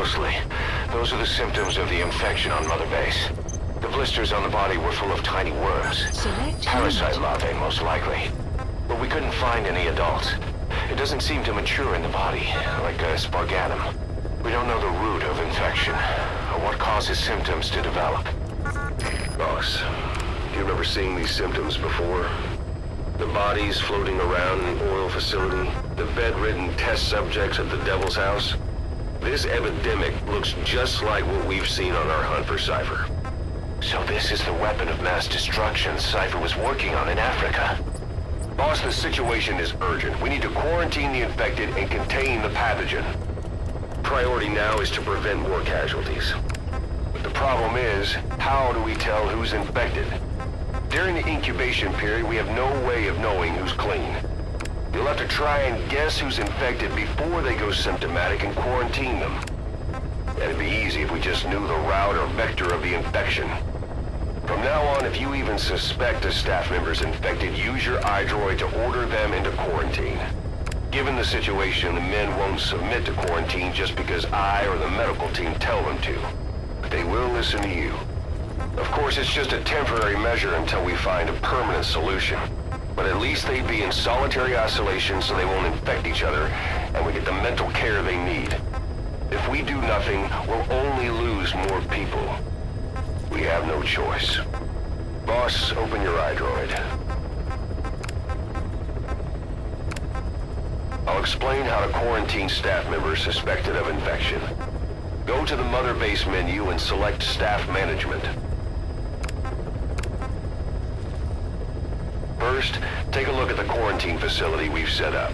closely. Those are the symptoms of the infection on Mother Base. The blisters on the body were full of tiny worms. Parasite larvae, most likely. But we couldn't find any adults. It doesn't seem to mature in the body, like a sparganum. We don't know the root of infection, or what causes symptoms to develop. Boss, do you remember seeing these symptoms before? The bodies floating around in the oil facility, the bedridden test subjects at the Devil's House. This epidemic looks just like what we've seen on our hunt for Cypher. So this is the weapon of mass destruction Cypher was working on in Africa. Boss, the situation is urgent. We need to quarantine the infected and contain the pathogen. Priority now is to prevent more casualties. But the problem is, how do we tell who's infected? During the incubation period, we have no way of knowing who's clean. You'll have to try and guess who's infected before they go symptomatic and quarantine them. It'd be easy if we just knew the route or vector of the infection. From now on, if you even suspect a staff member's infected, use your iDroid to order them into quarantine. Given the situation, the men won't submit to quarantine just because I or the medical team tell them to. But they will listen to you. Of course, it's just a temporary measure until we find a permanent solution. But at least they'd be in solitary isolation so they won't infect each other, and we get the mental care they need. If we do nothing, we'll only lose more people. We have no choice. Boss, open your iDroid. I'll explain how to quarantine staff members suspected of infection. Go to the Mother Base menu and select Staff Management. First, take a look at the quarantine facility we've set up.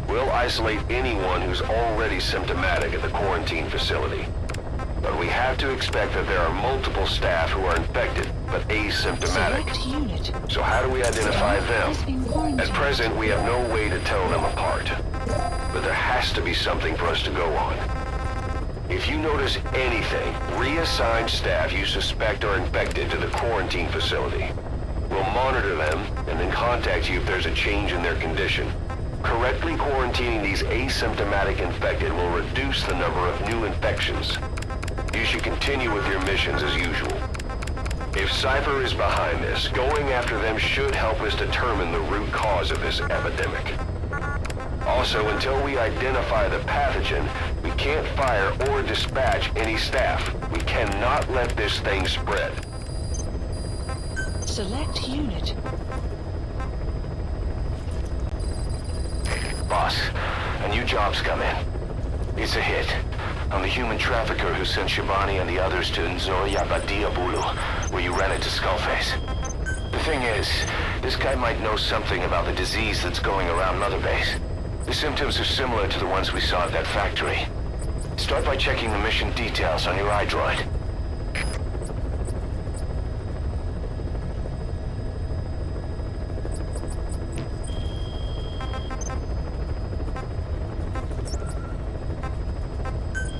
We'll isolate anyone who's already symptomatic at the quarantine facility. But we have to expect that there are multiple staff who are infected, but asymptomatic. So how do we identify them? At present, we have no way to tell them apart. But there has to be something for us to go on. If you notice anything, reassign staff you suspect are infected to the quarantine facility. We'll monitor them and then contact you if there's a change in their condition. Correctly quarantining these asymptomatic infected will reduce the number of new infections. You should continue with your missions as usual. If Cypher is behind this, going after them should help us determine the root cause of this epidemic. Also, until we identify the pathogen, we can't fire or dispatch any staff. We cannot let this thing spread. Select unit. Boss, a new job's come in. It's a hit. I'm the human trafficker who sent Shabani and the others to Nzoya Badiabulu, where you ran into Skullface. The thing is, this guy might know something about the disease that's going around Mother Base. The symptoms are similar to the ones we saw at that factory. Start by checking the mission details on your iDroid.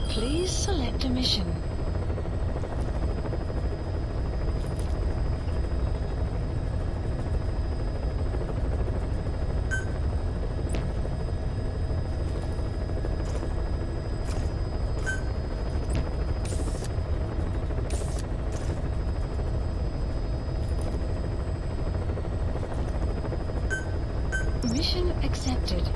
Please select a mission. Mission accepted.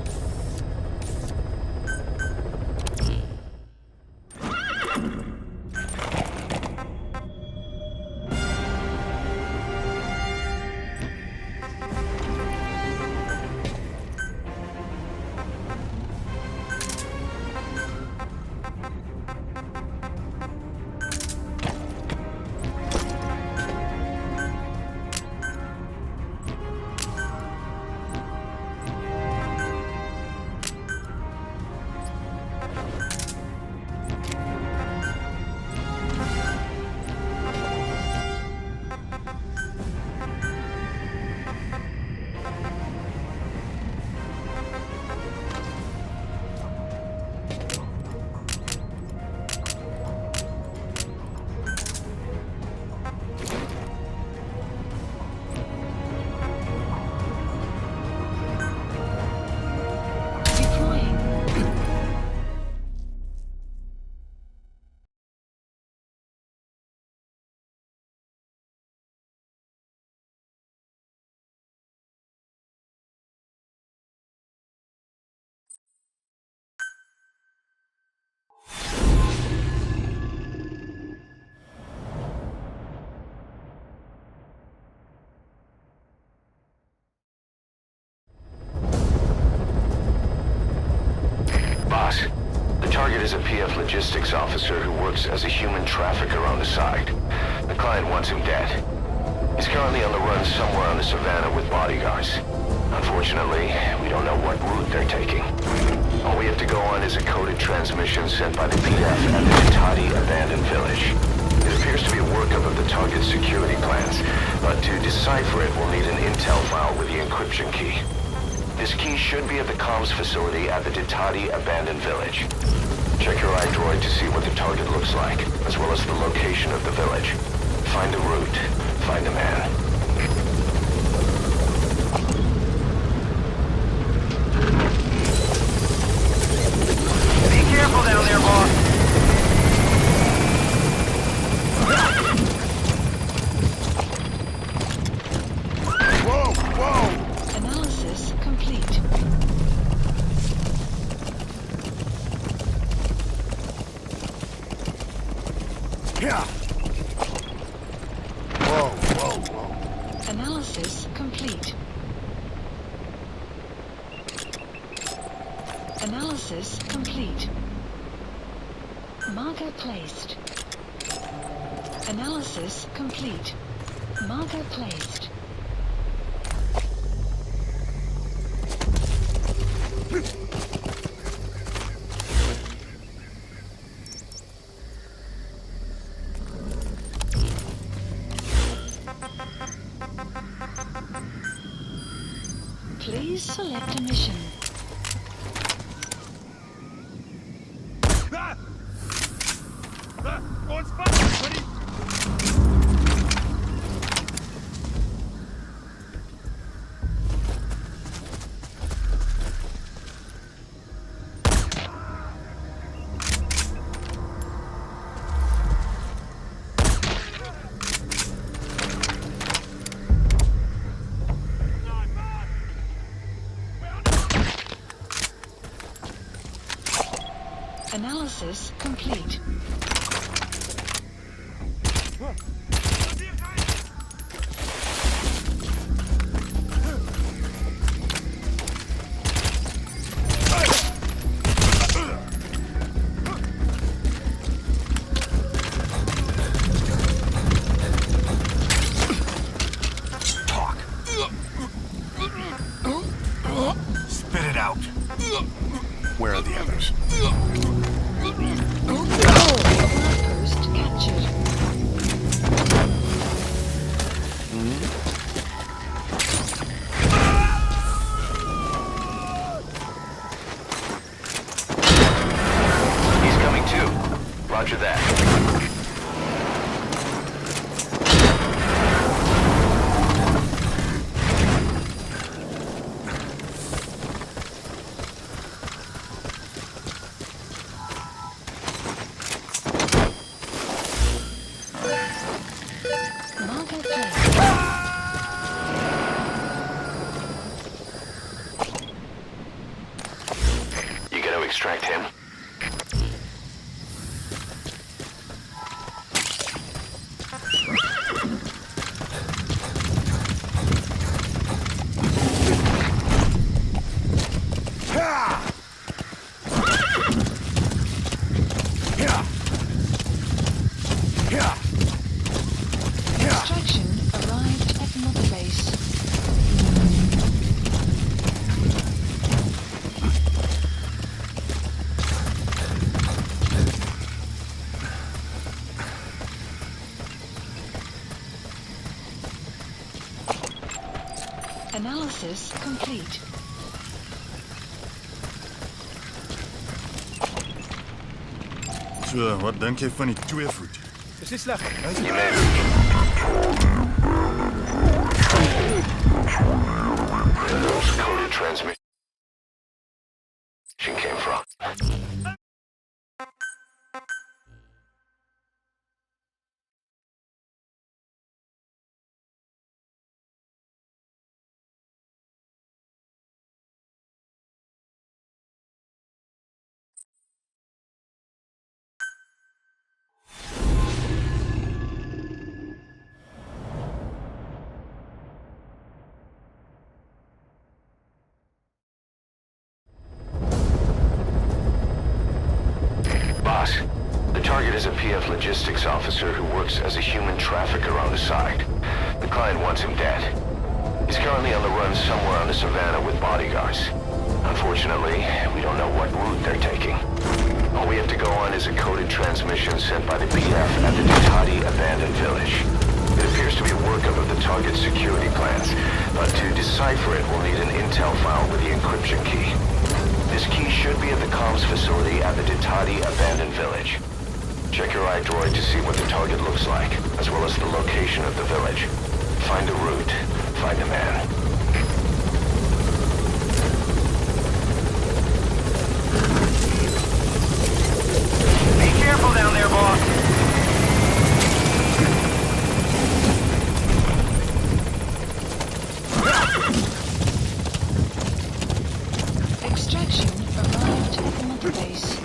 target is a PF logistics officer who works as a human trafficker on the side. The client wants him dead. He's currently on the run somewhere on the savannah with bodyguards. Unfortunately, we don't know what route they're taking. All we have to go on is a coded transmission sent by the PF at the Titati abandoned village. It appears to be a workup of the target's security plans, but to decipher it, we'll need an intel file with the encryption key. This key should be at the comms facility at the Titati abandoned village. Check your iDroid to see what the target looks like, as well as the location of the village. Find a route. Find a man. Be careful down there, boss. Whoa, whoa! Analysis complete. Yeah. Whoa, whoa, whoa. Analysis complete. Analysis complete. Marker placed. Analysis complete. Marker placed. Please select a mission. On spot! Ready? Analysis complete. Spit it out. Where are the others? Outpost captured. He's coming too. Roger that. Marker placed. You gonna extract him? Extraction arrived at Mother Base. Analysis complete. So, wat denk jy van die twee voet? Dis nie sleg. You made it. Where those coded transmission came from. is a PF logistics officer who works as a human trafficker on the side. The client wants him dead. He's currently on the run somewhere on the savannah with bodyguards. Unfortunately, we don't know what route they're taking. All we have to go on is a coded transmission sent by the PF at the Ditati abandoned village. It appears to be a workup of the target's security plans, but to decipher it, we'll need an intel file with the encryption key. This key should be at the comms facility at the Ditati abandoned village. Check your iDroid to see what the target looks like, as well as the location of the village. Find the route, find the man. Be careful down there, boss. Extraction arrived at the mother base.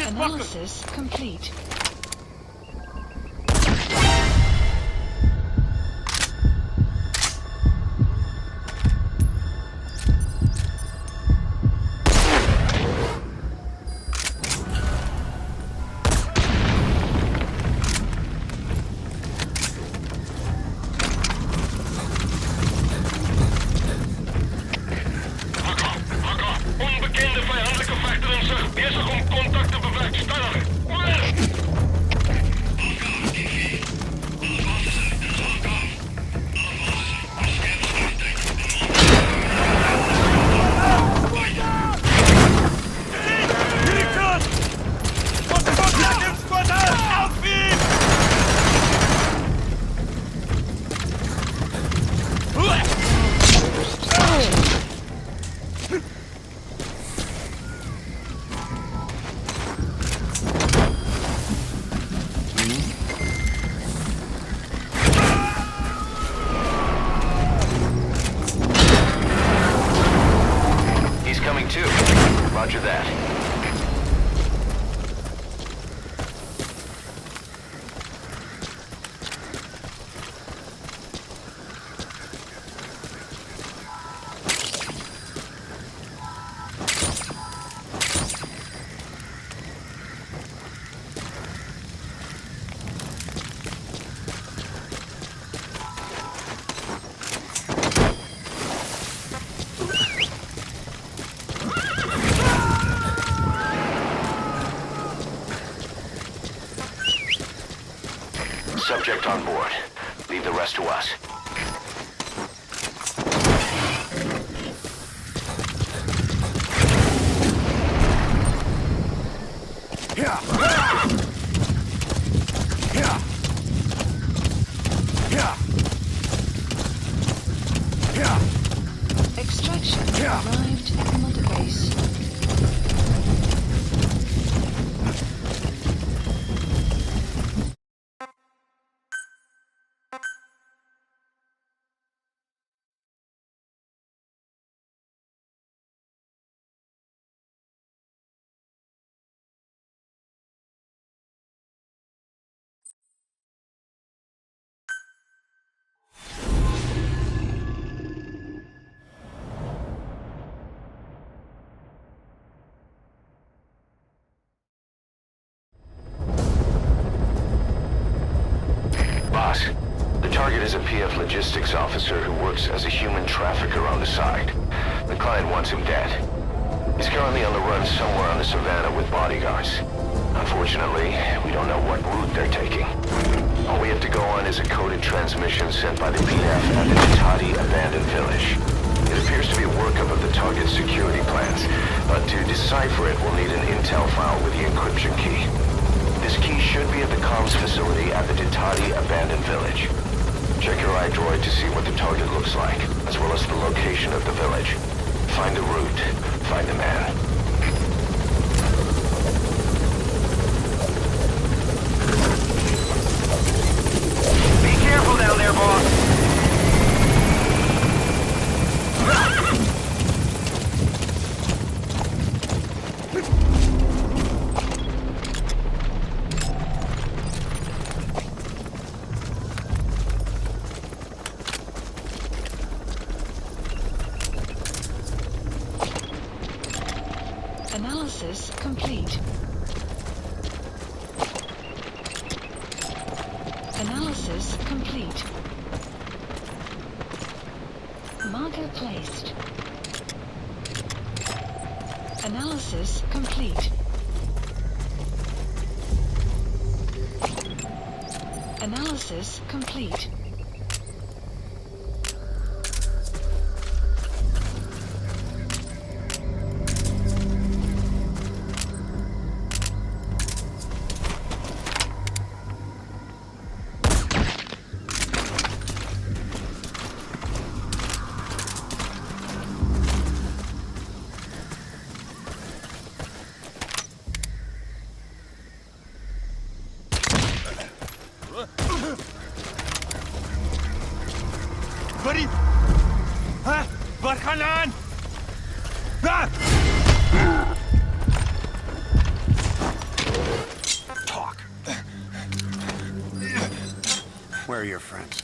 Analysis complete. Onbekende vijandelijke vechter in zicht. Bezig om contact te bewerkstelligen. Roger that. Subject on board. Leave the rest to us. Extraction arrived at the mother base. Boss, the target is a PF logistics officer who works as a human trafficker on the side. The client wants him dead. He's currently on the run somewhere on the savannah with bodyguards. Unfortunately, we don't know what route they're taking. All we have to go on is a coded transmission sent by the PF at the Ditati abandoned village. It appears to be a workup of the target's security plans, but to decipher it, we'll need an intel file with the encryption key. This key should be at the comms facility at the Ditati abandoned village. Check your iDroid to see what the target looks like, as well as the location of the village. Find the route, find the man. Analysis complete. Analysis complete. Marker placed. Analysis complete. Analysis complete. Buddy! Huh? Wat gaan aan? Ah! Talk. Where are your friends?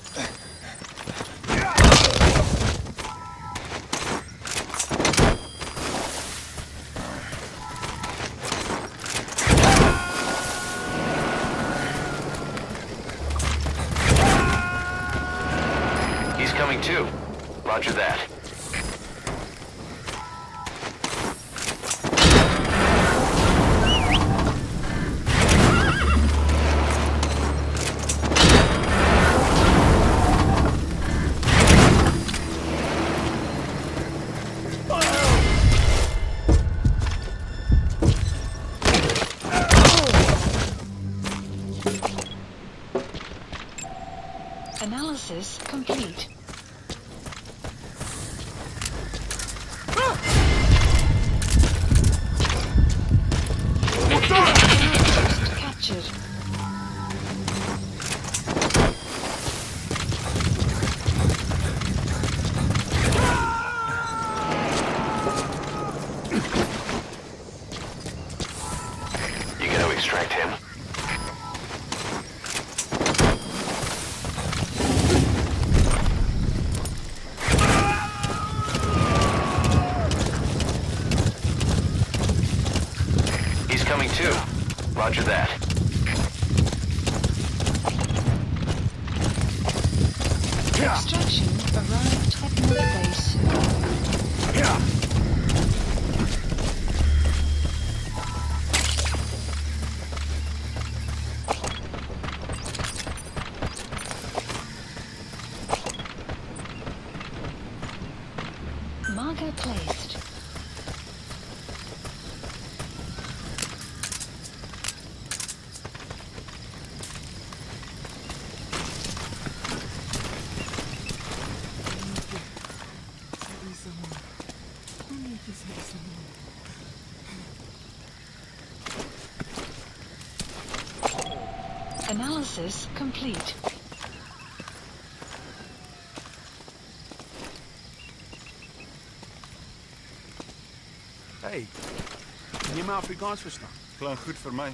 He's coming too. Roger that. Analysis complete. Captured. You gonna extract him? He's coming too. Roger that. Extraction arrived at Mother Base. Marker placed. Analysis complete. Hey, kan jy my Afrikaans verstaan? Klink goed vir my.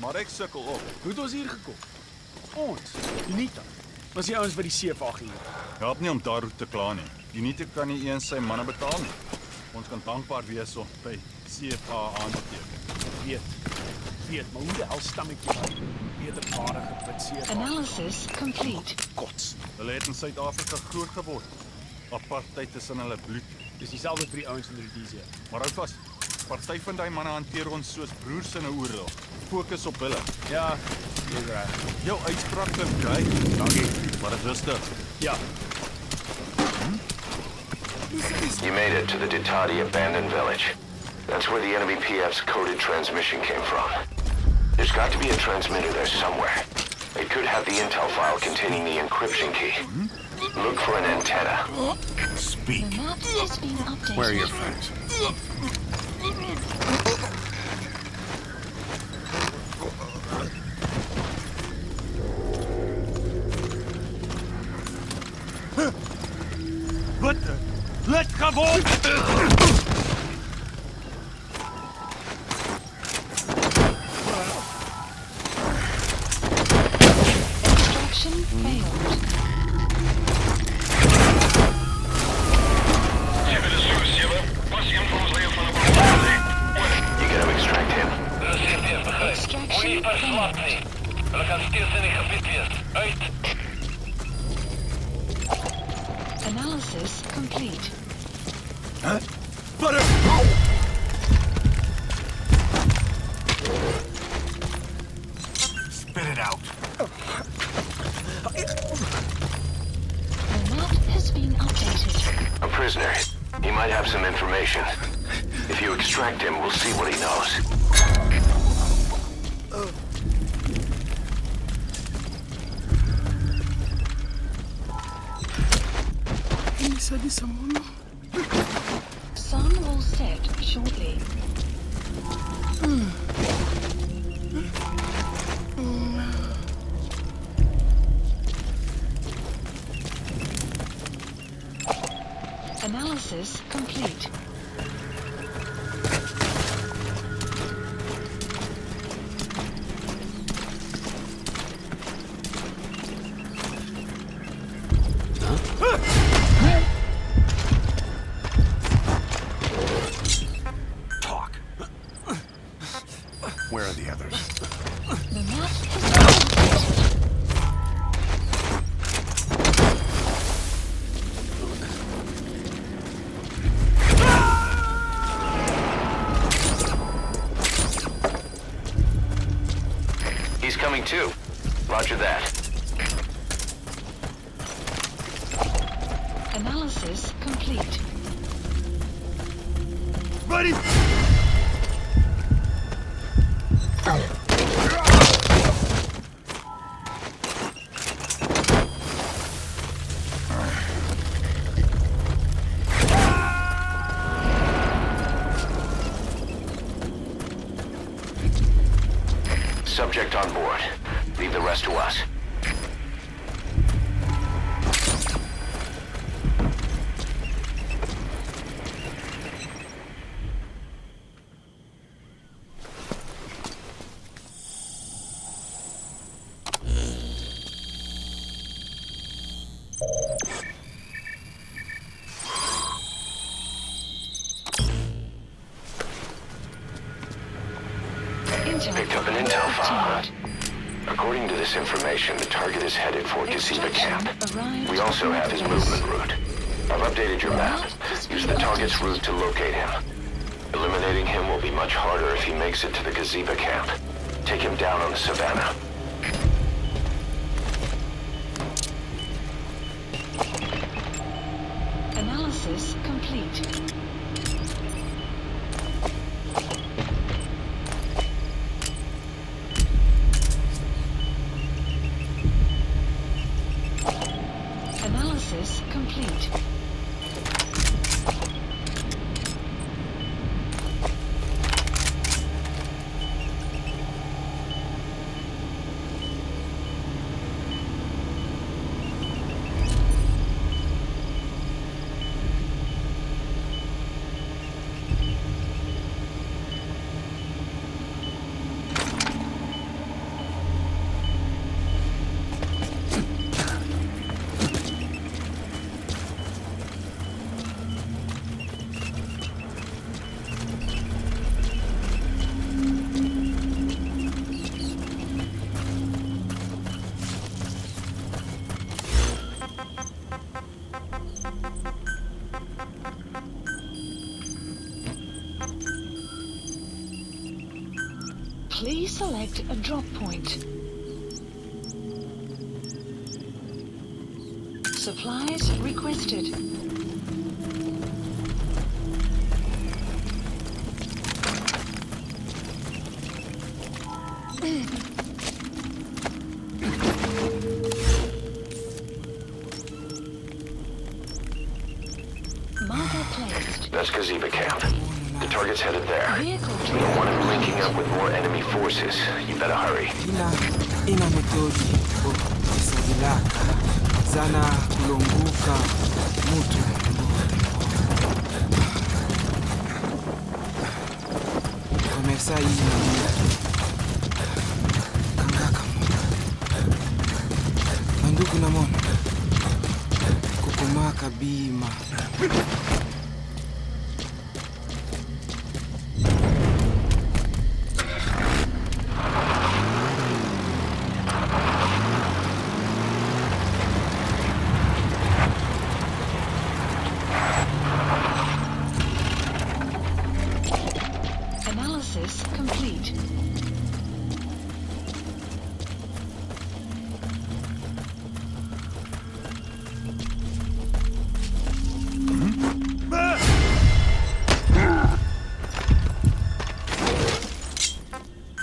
Maar ek sukkel op. Hoe het ons hier gekom? Ons, Unita, was die ouens wat die CFA gehuur. Help nie om daaroor te kla nie. Unite kan nie eens sy manne betaal nie. Ons kan dankbaar wees om by CFA aan te teken. Weet, maar hoe die hel stam ek jy uit? Wederwaardige bid CFA. Analysis complete. Kots. Hulle het in Suid-Afrika groot geword. Apartheid is in hulle bloed. Dis dieselfde vir die ouens in Rhodesia. Maar hou vas. Party van daai manne hanteer ons soos broers in 'n oorlog. Fokus op hulle. Ja, jy's reg. Jou uitspraak klink reg. Dankie, maar dit rustig. Ja, You made it to the Ditadi abandoned village. That's where the enemy PF's coded transmission came from. There's got to be a transmitter there somewhere. It could have the intel file containing the encryption key. Look for an antenna. speak. The map has been updated. Where are your friends? Wat? Let gewoon! Extraction failed. 7 is 7. Pas in voor ons leer van een Extraction failed. Hulle kan steeds in die gebied wees. Uit. Analysis complete. Butter! Spit it out. The map has been updated. A prisoner. He might have some information. If you extract him, we'll see what he knows. Sun will set shortly. Analysis complete. Talk. Where are the others? The map has been updated. He's coming too. Roger that. Analysis complete. Buddy! Subject on board. Leave the rest to us. Picked up an intel file. According to this information, the target is headed for Gaziba camp. We also have his movement route. I've updated your map. Use the target's route to locate him. Eliminating him will be much harder if he makes it to the Gaziba camp. Take him down on the savannah. Analysis complete. Analysis complete. Please select a drop point. Supplies requested. Marker placed. That's Gaziba camp. The target's headed there. Vehicle We don't want him linking up with more enemy forces. You better hurry. ina metodi kusadilaka zana kulonguka mutu komesa ina kangaka manduku na mona kukumaka bima complete.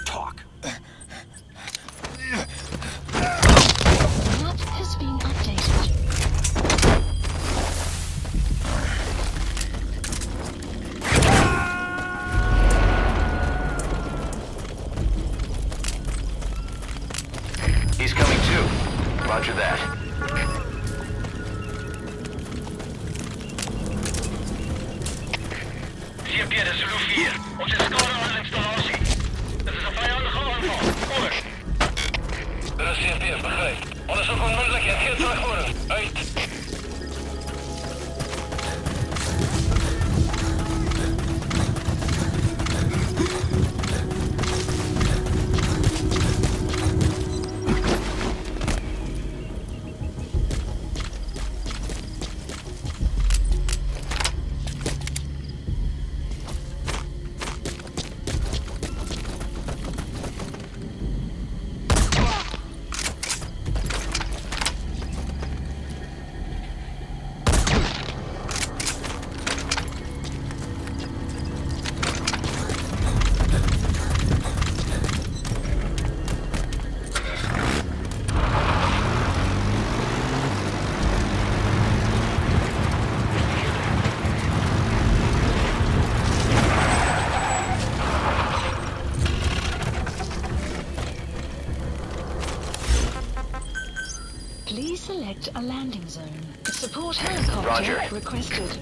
Talk. Map has been updated. He's coming too. Roger that. CP, dit is Zulu 4. Ons is skade aan de installatie. Dit is een vijandige aanval. Over. Dit is CP, begrijp. Onderzoek onmiddellijk en geen terugvoeren. Uit. Please select a landing zone. Support helicopter Roger. requested.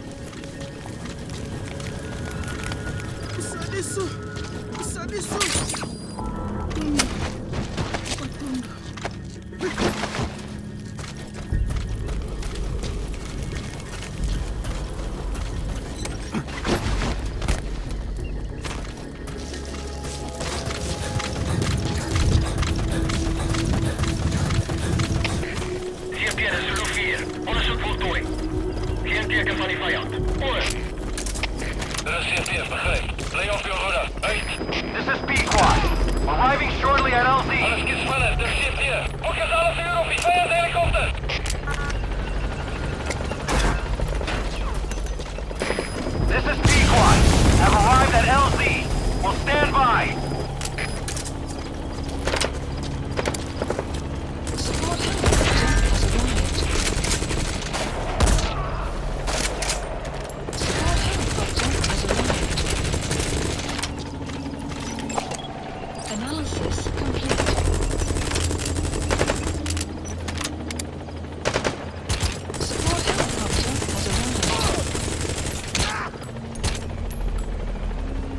Isa disso. CP, dit is Zulu 4. Onderzoek voltooid. Geen teken van die vijand. Over. Dit is CP, begrijp. Play off your order. Uit. This is P-Quad. Arriving shortly at LZ. Alles is spannend. Dit is CP. Focus alles uur op die vijandshelikopter. This is P-Quad. Have arrived at LZ. We'll stand by. Support helicopter has arrived. Support helicopter has arrived. Analysis complete. Support helicopter has arrived. Support helicopter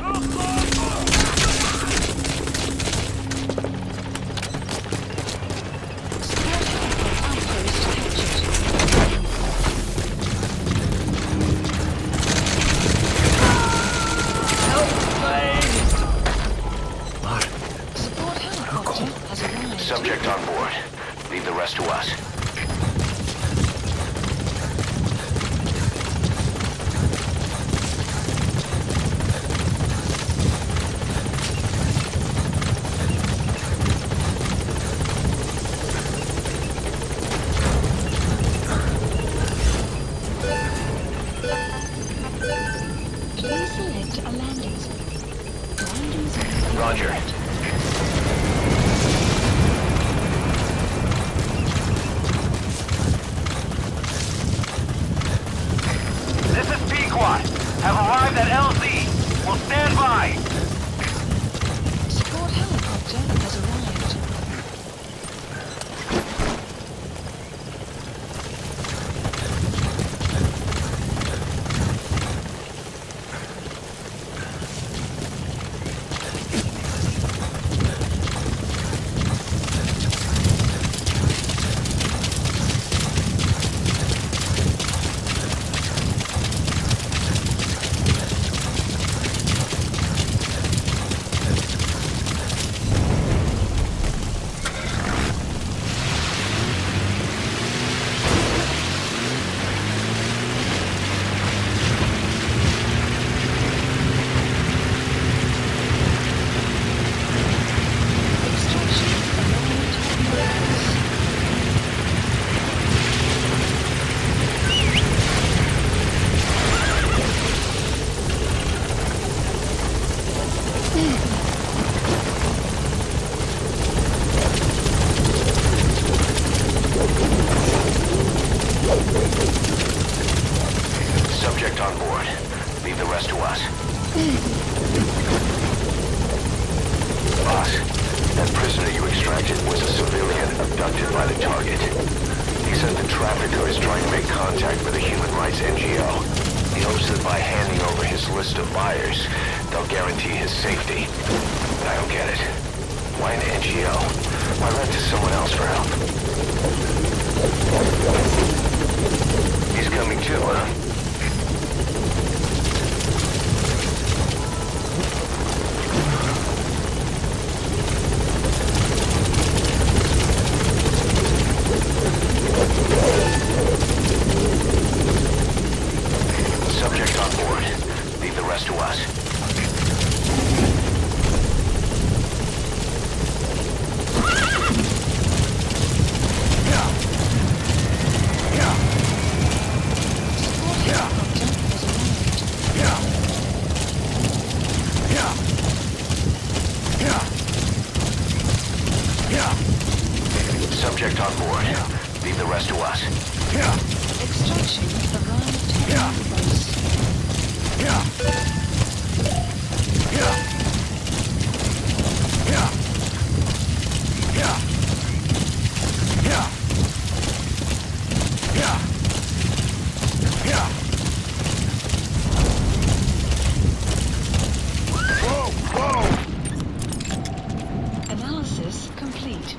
outpost captured. Support helicopter has arrived. Subject on board. Leave the rest to us. Please select a landing zone. Landing zone. Roger. This is P-Quad. Have arrived at LZ. We'll stand by. Support helicopter has arrived. That prisoner you extracted was a civilian abducted by the target. He said the trafficker is trying to make contact with a human rights NGO. He hopes that by handing over his list of buyers, they'll guarantee his safety. But I don't get it. Why an NGO? Why rent to someone else for help? He's coming too, huh? Subject on board. Leave the rest to us. Subject on board. Leave the rest to us. Extraction arrived at the base. Analysis complete.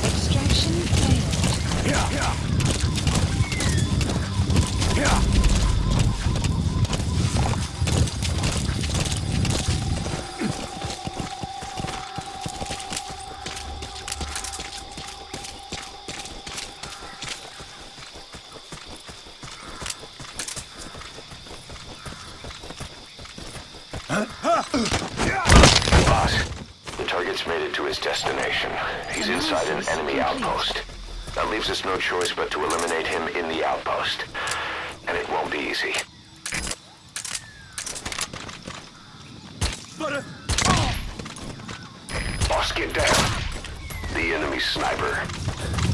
Extraction failed. Boss, the target's made it to his destination. He's inside an enemy outpost. That leaves us no choice but to eliminate him in the outpost. And it won't be easy. Boss, get down. The enemy sniper.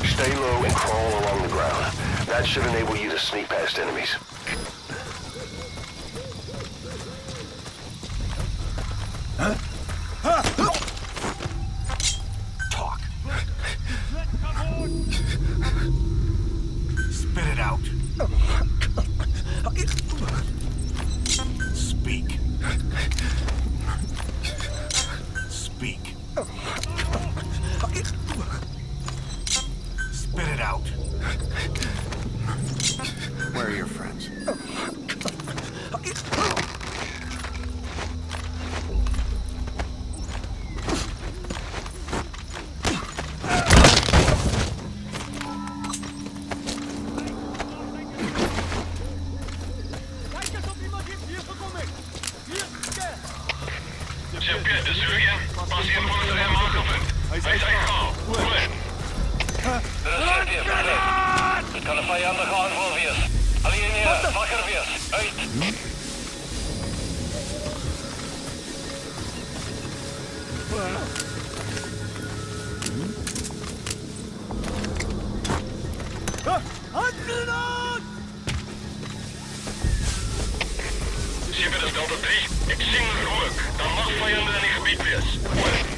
Stay low and crawl along the ground. That should enable you to sneak past enemies. Talk. Spit it out. Speak. Speak. Spit it out. Where are your friends? Champion, de surgeon. Passeer volgens de hem aangevuld. Hij is gauw. Goed. De reserve begrijpt. Het kan een vijandige aanval wees. Alleen hier, wakker wees. Uit. Schipper is Delta 3. Ik zie een rook. Dan mag vijanden in het gebied wees. Goed.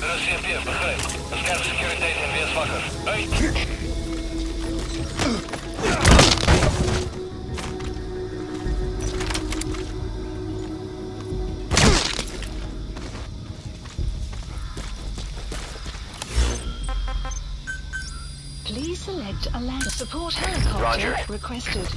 De reserve begrijpt. De scherpe securiteit en wees wakker. Uit. Please select a land support helicopter Roger. requested.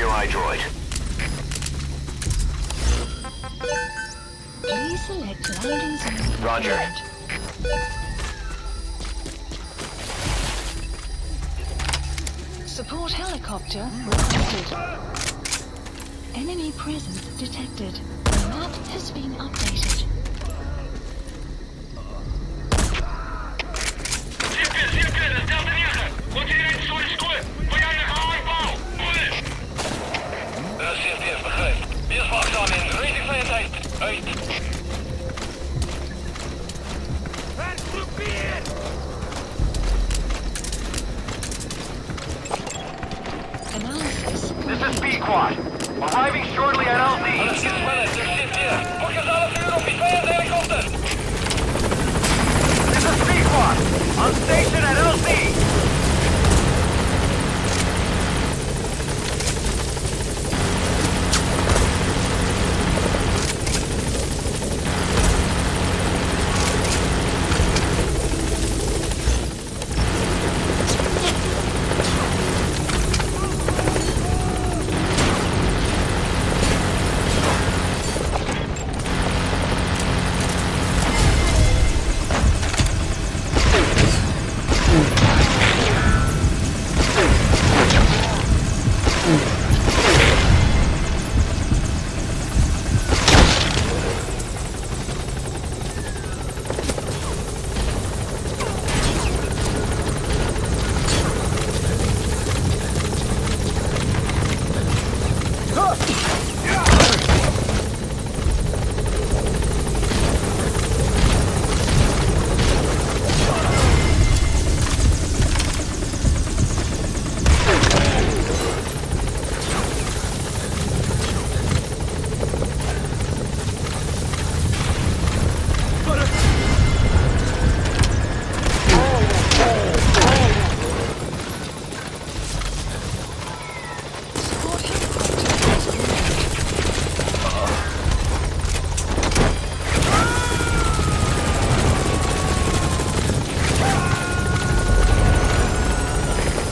your iDroid. Please select landing zone. Roger. Support helicopter requested. Enemy presence detected. The map has been updated. Zeer dat is Delta 9. Continueert zo de score. Voor jij de aanval. Zeer begrepen. Weer wachtzaam in. Rating veiligheid. Uit. Analysis. This is B Quad. Arriving shortly at LZ. Alles is smaller. Er zit hier. Focus alle vuur op die vijand helikopter. This is B Quad. On station at LZ.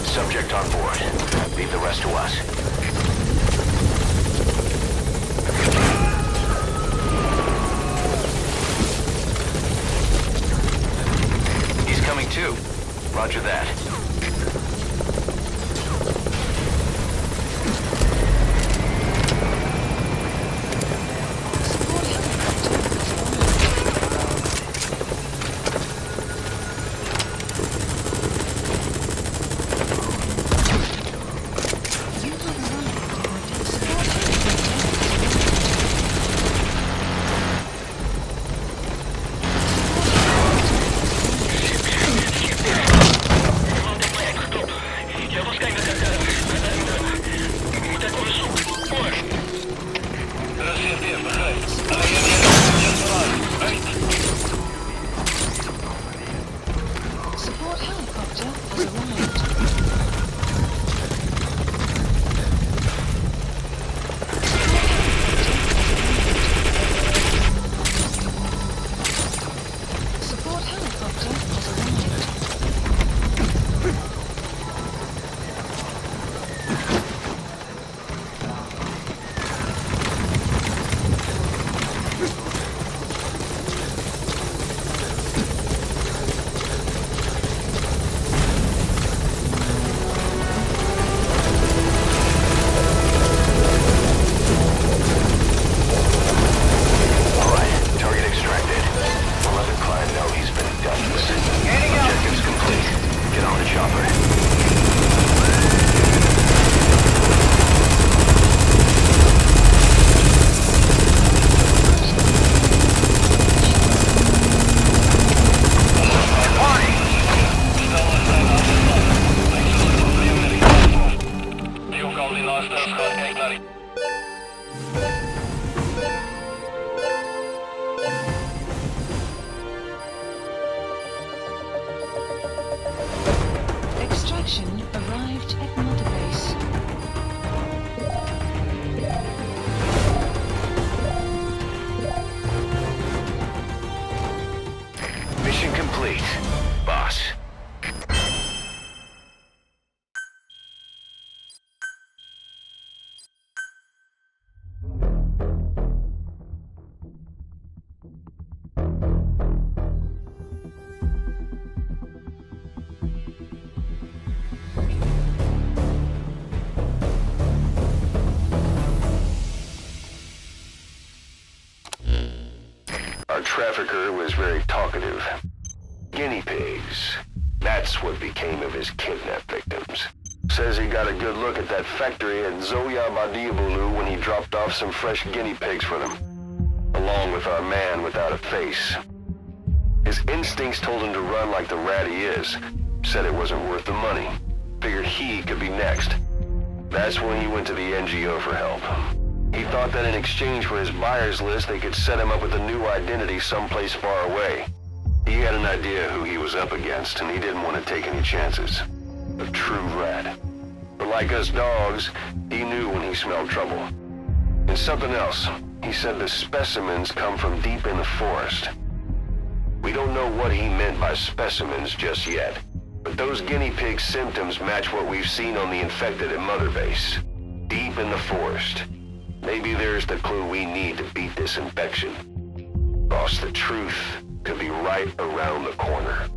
Subject on board. Leave the rest to us. He's coming too. Roger that. Support helicopter has arrived. Support helicopter has arrived. Alright, target extracted. We'll let the client know he's been dealt with. Objectives complete. Get on the chopper. Die ook al die laatste gaat kijken naar die... Extraction arrived at Mother Base. Mission complete, boss. trafficker was very talkative. Guinea pigs. That's what became of his kidnapped victims. Says he got a good look at that factory at Zoya Badiabulu when he dropped off some fresh guinea pigs for them, along with our man without a face. His instincts told him to run like the rat he is. Said it wasn't worth the money. Figured he could be next. That's when he went to the NGO for help. He thought that in exchange for his buyer's list, they could set him up with a new identity someplace far away. He had an idea who he was up against, and he didn't want to take any chances. A true rat. But like us dogs, he knew when he smelled trouble. And something else. He said the specimens come from deep in the forest. We don't know what he meant by specimens just yet, but those guinea pig symptoms match what we've seen on the infected at Mother Base. Deep in the forest. Maybe there's the clue we need to beat this infection. Boss, the truth could be right around the corner.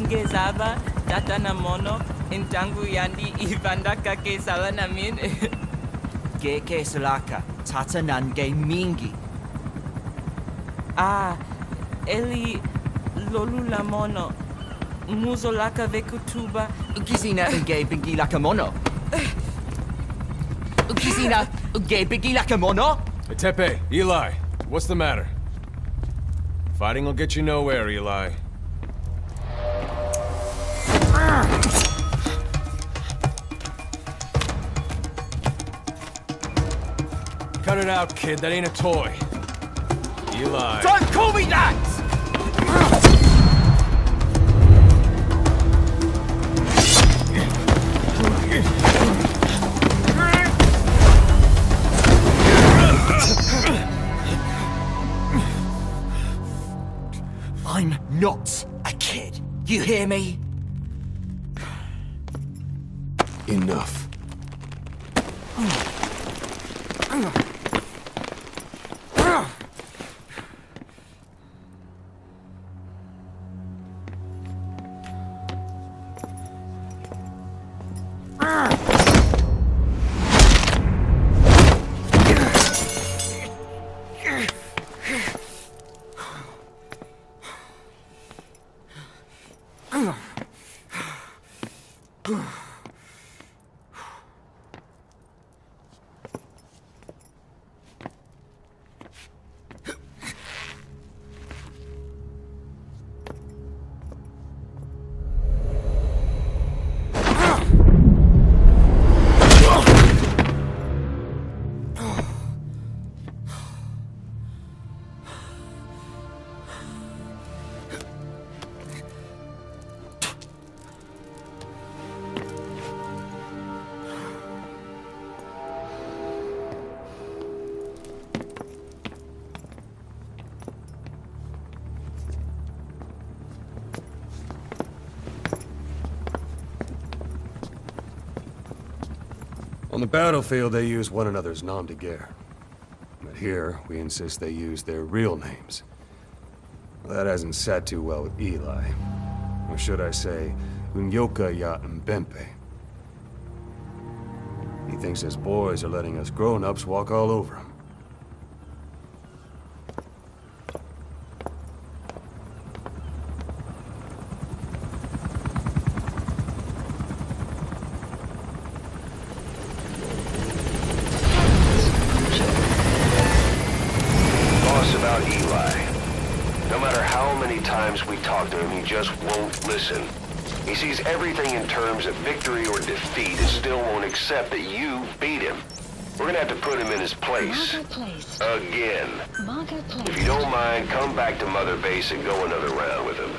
Ngezaba tata na mono intangu yandi ibanda kake sala namin. Geke salaka tata nange mingi. Eli lolu la mono muzo laka vekutuba. Ukizina nge bingi laka mono. Ukizina nge bingi laka mono. Hey, Tepe, Eli, what's the matter? Fighting will get you nowhere, Eli. Cut it out, kid. That ain't a toy. Eli. Don't call me that! I'm not a kid. You hear me? Enough. On the battlefield, they use one another's nom de guerre. But here, we insist they use their real names. Well, that hasn't sat too well with Eli. Or should I say, Unyoka ya Mbempe. He thinks his boys are letting us grown-ups walk all over him. About Eli. No matter how many times we talk to him, he just won't listen. He sees everything in terms of victory or defeat and still won't accept that you beat him. We're gonna have to put him in his place. Again. If you don't mind, come back to Mother Base and go another round with him.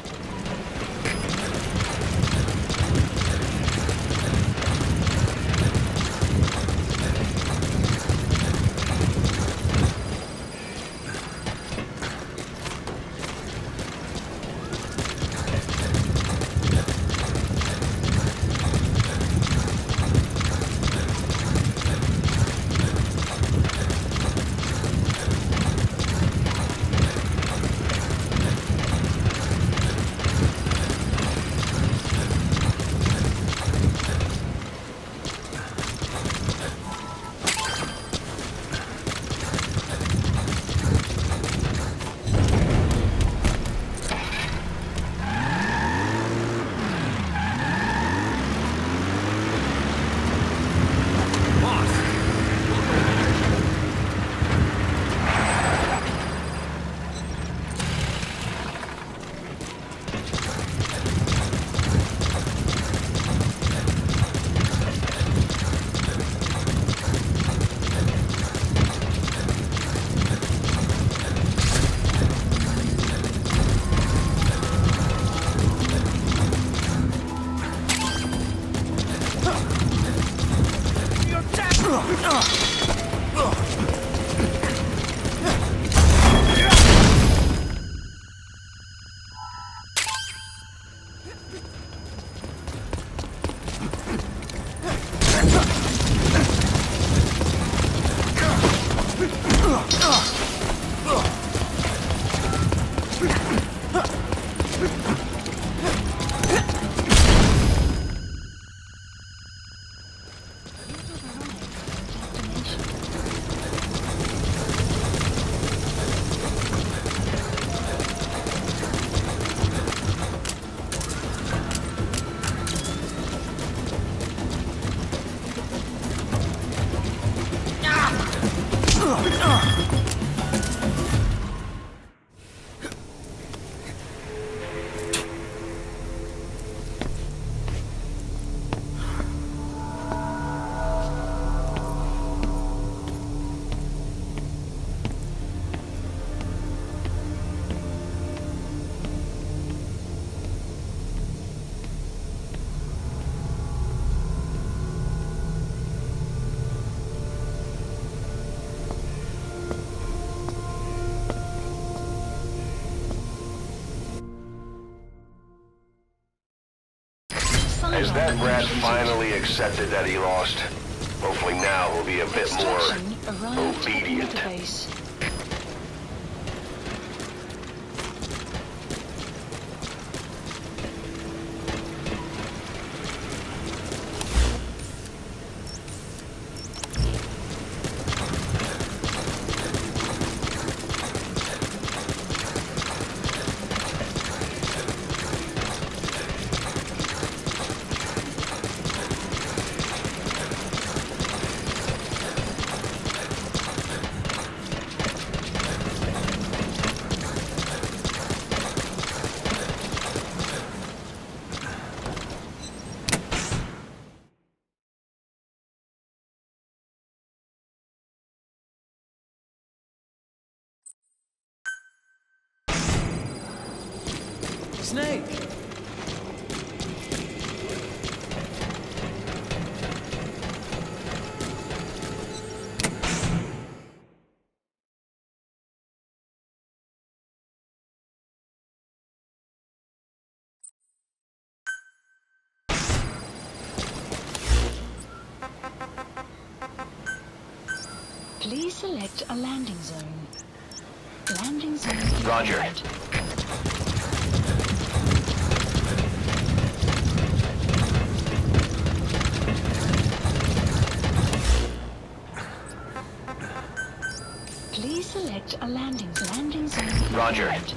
Has that brat finally accepted that he lost? Hopefully now he'll be a bit more Extraction arrived at the obedient. database. Snake! Please select a landing zone. Landing zone. Roger. confirmed. Please select a landing zone. Roger. confirmed.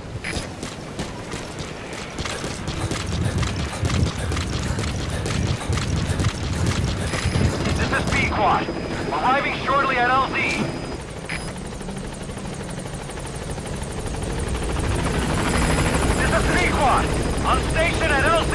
This is B-Quad. Arriving shortly at LZ. This is B-Quad. On station at LZ.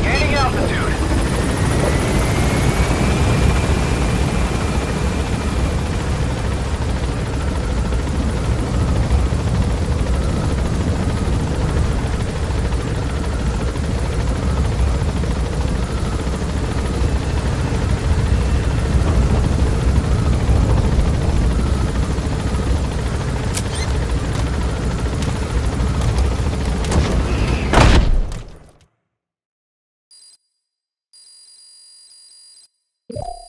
Gaining altitude. You